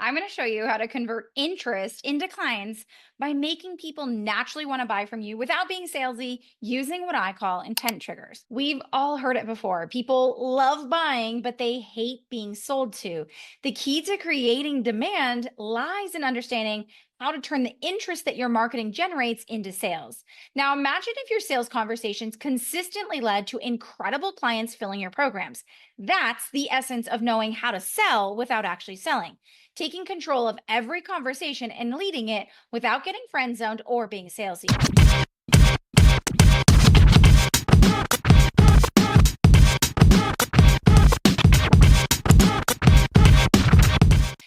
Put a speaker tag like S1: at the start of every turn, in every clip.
S1: I'm going to show you how to convert interest into clients by making people naturally want to buy from you without being salesy using what I call intent triggers. We've all heard it before. People love buying, but they hate being sold to. The key to creating demand lies in understanding how to turn the interest that your marketing generates into sales. Now, imagine if your sales conversations consistently led to incredible clients filling your programs. That's the essence of knowing how to sell without actually selling, taking control of every conversation and leading it without getting friend zoned or being salesy.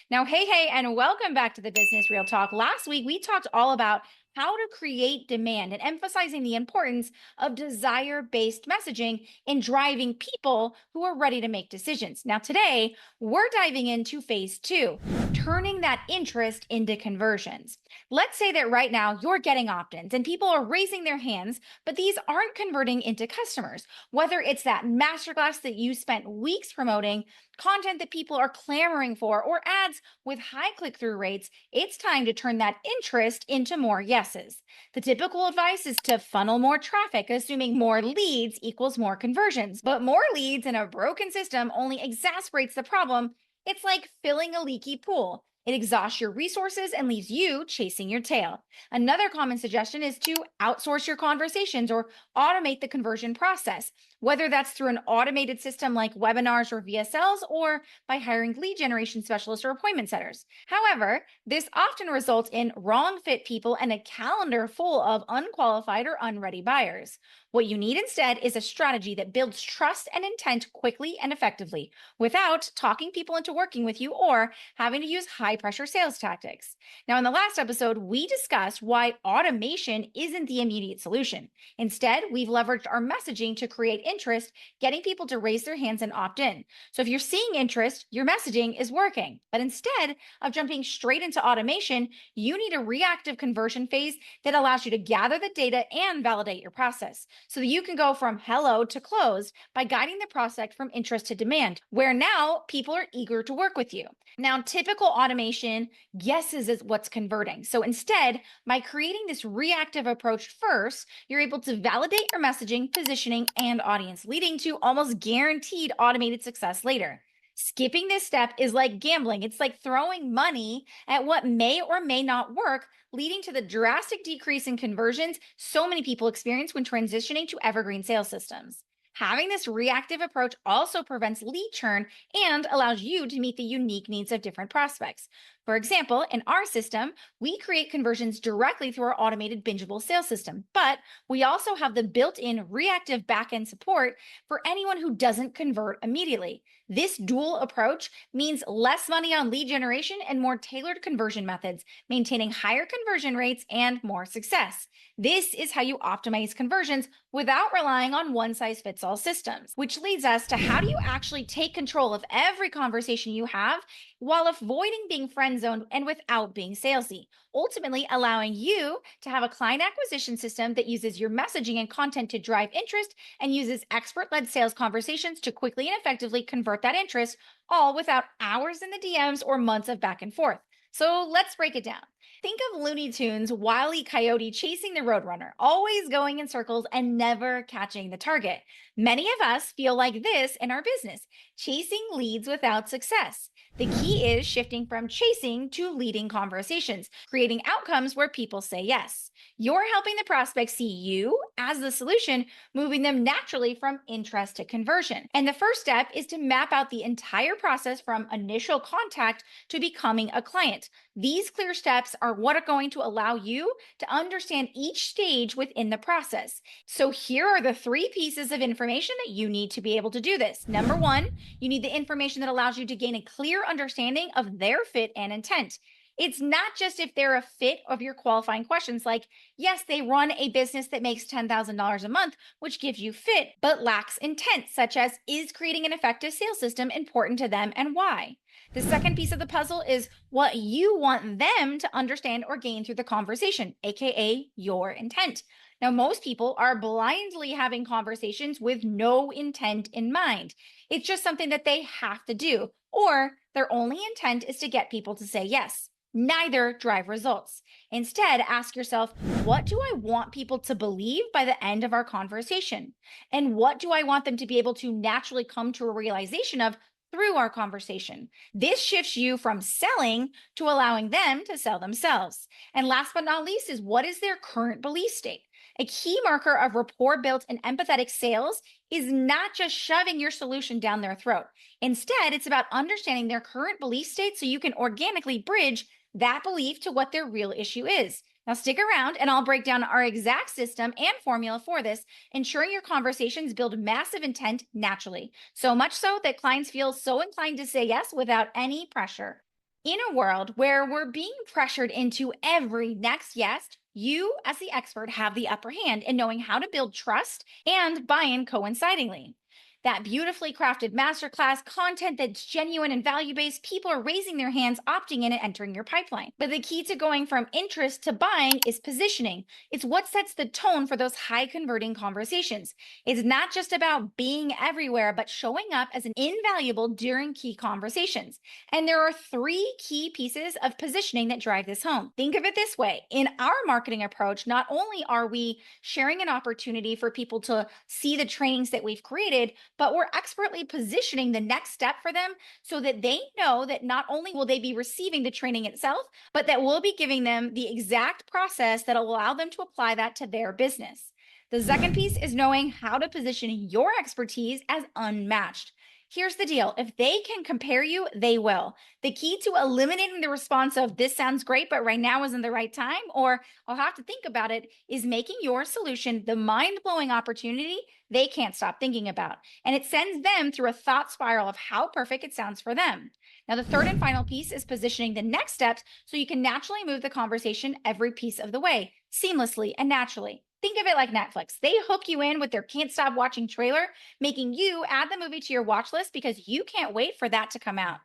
S1: Now, hey, and welcome back to the Business Real Talk. Last week, we talked all about how to create demand and emphasizing the importance of desire based messaging in driving people who are ready to make decisions. Now, today, we're diving into phase two, turning that interest into conversions. Let's say that right now you're getting opt ins and people are raising their hands, but these aren't converting into customers. Whether it's that masterclass that you spent weeks promoting, content that people are clamoring for, or ads with high click through rates, it's time to turn that interest into more yeses. The typical advice is to funnel more traffic, assuming more leads equals more conversions. But more leads in a broken system only exacerbates the problem. It's like filling a leaky pool. It exhausts your resources and leaves you chasing your tail. Another common suggestion is to outsource your conversations or automate the conversion process, whether that's through an automated system like webinars or VSLs or by hiring lead generation specialists or appointment setters. However, this often results in wrong fit people and a calendar full of unqualified or unready buyers. What you need instead is a strategy that builds trust and intent quickly and effectively without talking people into working with you or having to use high pressure sales tactics. Now, in the last episode, we discussed why automation isn't the immediate solution. Instead, we've leveraged our messaging to create interest, getting people to raise their hands and opt in. So if you're seeing interest, your messaging is working. But instead of jumping straight into automation, you need a reactive conversion phase that allows you to gather the data and validate your process so that you can go from hello to closed by guiding the prospect from interest to demand, where now people are eager to work with you. Now, typical automation guesses is what's converting. So instead, by creating this reactive approach first, you're able to validate your messaging, positioning, and audience, leading to almost guaranteed automated success later. Skipping this step is like gambling. It's like throwing money at what may or may not work, leading to the drastic decrease in conversions so many people experience when transitioning to evergreen sales systems. Having this reactive approach also prevents lead churn and allows you to meet the unique needs of different prospects. For example, in our system, we create conversions directly through our automated bingeable sales system, but we also have the built-in reactive backend support for anyone who doesn't convert immediately. This dual approach means less money on lead generation and more tailored conversion methods, maintaining higher conversion rates and more success. This is how you optimize conversions without relying on one size fits all systems, which leads us to how do you actually take control of every conversation you have while avoiding being friend zoned and without being salesy, ultimately allowing you to have a client acquisition system that uses your messaging and content to drive interest and uses expert led sales conversations to quickly and effectively convert that interest, all without hours in the DMs or months of back and forth. So let's break it down. Think of Looney Tunes' Wile E. Coyote chasing the Roadrunner, always going in circles and never catching the target. Many of us feel like this in our business, chasing leads without success. The key is shifting from chasing to leading conversations, creating outcomes where people say yes. You're helping the prospect see you as the solution, moving them naturally from interest to conversion. And the first step is to map out the entire process from initial contact to becoming a client. These clear steps are what are going to allow you to understand each stage within the process. So here are the three pieces of information that you need to be able to do this. Number one, you need the information that allows you to gain a clear understanding of their fit and intent. It's not just if they're a fit of your qualifying questions, like, yes, they run a business that makes $10,000 a month, which gives you fit, but lacks intent, such as, is creating an effective sales system important to them and why? The second piece of the puzzle is what you want them to understand or gain through the conversation, AKA your intent. Now, most people are blindly having conversations with no intent in mind. It's just something that they have to do, or Their only intent is to get people to say yes. Neither drive results. Instead, ask yourself, what do I want people to believe by the end of our conversation? And what do I want them to be able to naturally come to a realization of through our conversation? This shifts you from selling to allowing them to sell themselves. And last but not least is, what is their current belief state? A key marker of rapport built in empathetic sales is not just shoving your solution down their throat. Instead, it's about understanding their current belief state so you can organically bridge that belief to what their real issue is. Now, stick around and I'll break down our exact system and formula for this, ensuring your conversations build massive intent naturally. So much so that clients feel so inclined to say yes without any pressure. In a world where we're being pressured into every next yes, you, as the expert, have the upper hand in knowing how to build trust and buy in coincidingly. That beautifully crafted masterclass content that's genuine and value based, people are raising their hands, opting in, and entering your pipeline. But the key to going from interest to buying is positioning. It's what sets the tone for those high converting conversations. It's not just about being everywhere, but showing up as an invaluable during key conversations. And there are three key pieces of positioning that drive this home. Think of it this way. In our marketing approach, not only are we sharing an opportunity for people to see the trainings that we've created, but we're expertly positioning the next step for them so that they know that not only will they be receiving the training itself, but that we'll be giving them the exact process that'll allow them to apply that to their business. The second piece is knowing how to position your expertise as unmatched. Here's the deal. If they can compare you, they will. The key to eliminating the response of this sounds great, but right now isn't the right time, or I'll have to think about it, is making your solution the mind-blowing opportunity they can't stop thinking about. And it sends them through a thought spiral of how perfect it sounds for them. Now, the third and final piece is positioning the next steps so you can naturally move the conversation every piece of the way, seamlessly and naturally. Think of it like Netflix. They hook you in with their can't stop watching trailer, making you add the movie to your watch list because you can't wait for that to come out.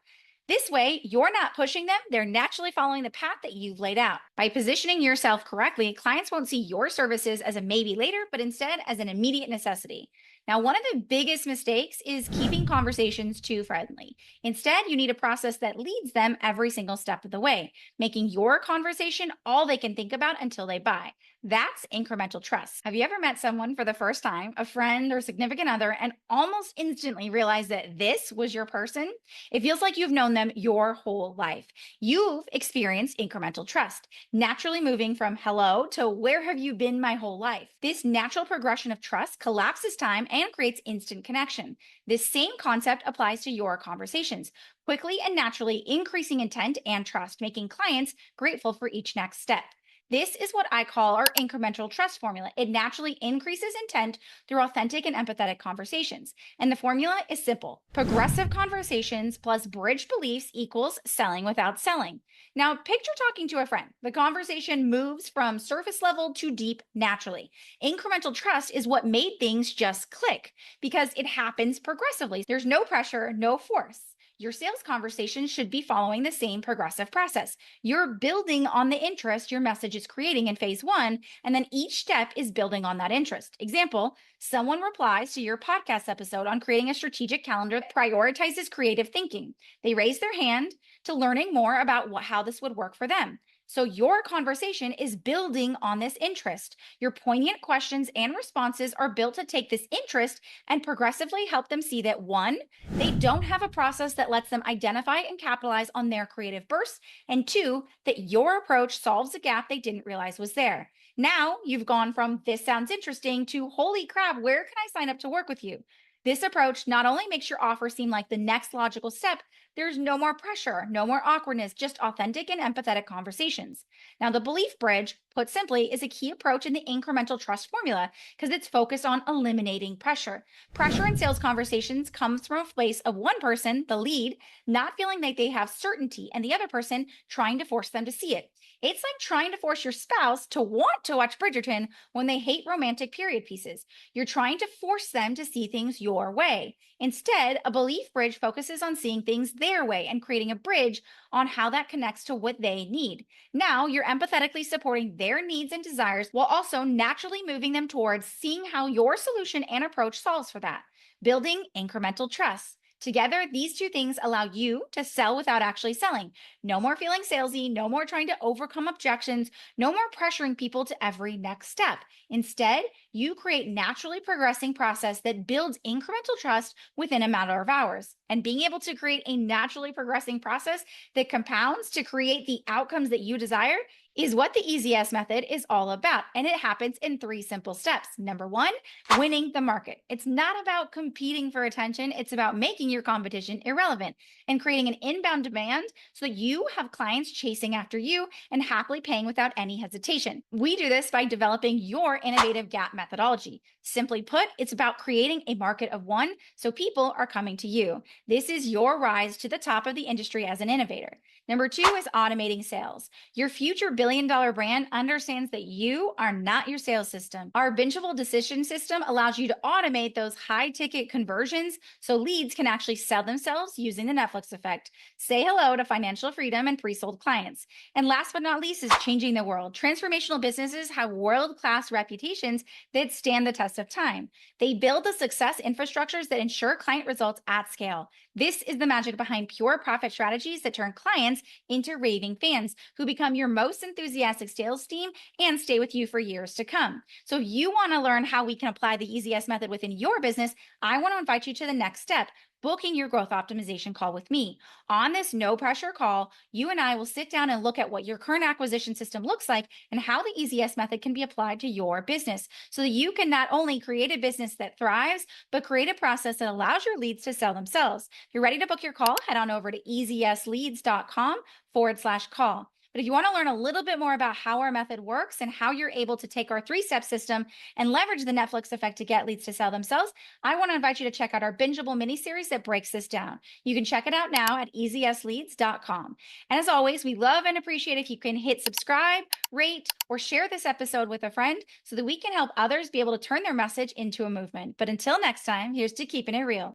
S1: This way, you're not pushing them, they're naturally following the path that you've laid out. By positioning yourself correctly, clients won't see your services as a maybe later, but instead as an immediate necessity. Now, one of the biggest mistakes is keeping conversations too friendly. Instead, you need a process that leads them every single step of the way, making your conversation all they can think about until they buy. That's incremental trust. Have you ever met someone for the first time, a friend or significant other, and almost instantly realized that this was your person? It feels like you've known them your whole life. You've experienced incremental trust, naturally moving from hello to where have you been my whole life? This natural progression of trust collapses time and creates instant connection. This same concept applies to your conversations, quickly and naturally increasing intent and trust, making clients grateful for each next step. This is what I call our incremental trust formula. It naturally increases intent through authentic and empathetic conversations. And the formula is simple. Progressive conversations plus bridge beliefs equals selling without selling. Now, picture talking to a friend. The conversation moves from surface level to deep naturally. Incremental trust is what made things just click because it happens progressively. There's no pressure, no force. Your sales conversation should be following the same progressive process. You're building on the interest your message is creating in phase one, and then each step is building on that interest. Example, someone replies to your podcast episode on creating a strategic calendar that prioritizes creative thinking. They raise their hand to learning more about how this would work for them. So your conversation is building on this interest. Your poignant questions and responses are built to take this interest and progressively help them see that one, they don't have a process that lets them identify and capitalize on their creative bursts, and two, that your approach solves a gap they didn't realize was there. Now you've gone from this sounds interesting to holy crap, where can I sign up to work with you? This approach not only makes your offer seem like the next logical step, there's no more pressure, no more awkwardness, just authentic and empathetic conversations. Now, the belief bridge, put simply, is a key approach in the incremental trust formula because it's focused on eliminating pressure. Pressure in sales conversations comes from a place of one person, the lead, not feeling like they have certainty and the other person trying to force them to see it. It's like trying to force your spouse to want to watch Bridgerton when they hate romantic period pieces. You're trying to force them to see things your way. Instead, a belief bridge focuses on seeing things their way and creating a bridge on how that connects to what they need. Now, you're empathetically supporting their needs and desires while also naturally moving them towards seeing how your solution and approach solves for that. Building incremental trust. Together, these two things allow you to sell without actually selling. No more feeling salesy, no more trying to overcome objections, no more pressuring people to every next step. Instead, you create naturally progressing process that builds incremental trust within a matter of hours. And being able to create a naturally progressing process that compounds to create the outcomes that you desire is what the EasyS method is all about. And it happens in 3 simple steps. Number 1, winning the market. It's not about competing for attention, it's about making your competition irrelevant and creating an inbound demand so that you have clients chasing after you and happily paying without any hesitation. We do this by developing your innovative gap methodology. Simply put, it's about creating a market of one so people are coming to you. This is your rise to the top of the industry as an innovator. Number 2 is automating sales. Your future billion-dollar brand understands that you are not your sales system. Our bingeable decision system allows you to automate those high-ticket conversions so leads can actually sell themselves using the Netflix effect. Say hello to financial freedom and pre-sold clients. And last but not least is changing the world. Transformational businesses have world-class reputations that stand the test of time. They build the success infrastructures that ensure client results at scale. This is the magic behind pure profit strategies that turn clients into raving fans who become your most enthusiastic sales team and stay with you for years to come. So if you want to learn how we can apply the EasyS method within your business, I want to invite you to the next step, booking your growth optimization call with me. On this no pressure call, you and I will sit down and look at what your current acquisition system looks like and how the EasyS method can be applied to your business so that you can not only create a business that thrives, but create a process that allows your leads to sell themselves. If you're ready to book your call, head on over to easysleads.com/call. But if you want to learn a little bit more about how our method works and how you're able to take our 3-step system and leverage the Netflix effect to get leads to sell themselves, I want to invite you to check out our bingeable mini series that breaks this down. You can check it out now at easysleads.com. And as always, we love and appreciate if you can hit subscribe, rate, or share this episode with a friend so that we can help others be able to turn their message into a movement. But until next time, here's to keeping it real.